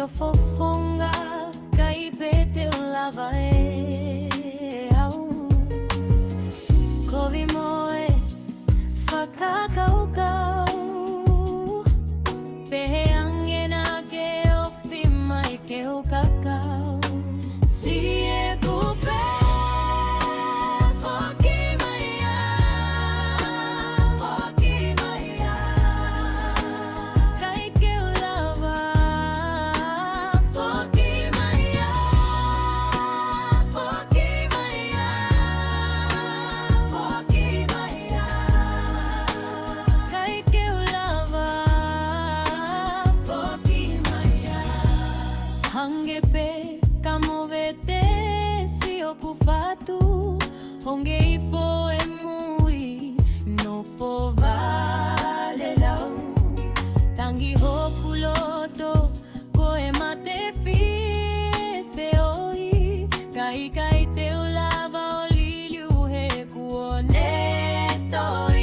yo fofonga kai pete un lava au kovi moe fakaka ukau pehe angena ke ofima ke ukakau sie kupe Hangepe kamovete si okufatu honge ifo emui no fo vale lau tangi hokuloto koe mate fi feoi kai te ulava oliliu he kuone toi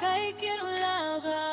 Kai que lava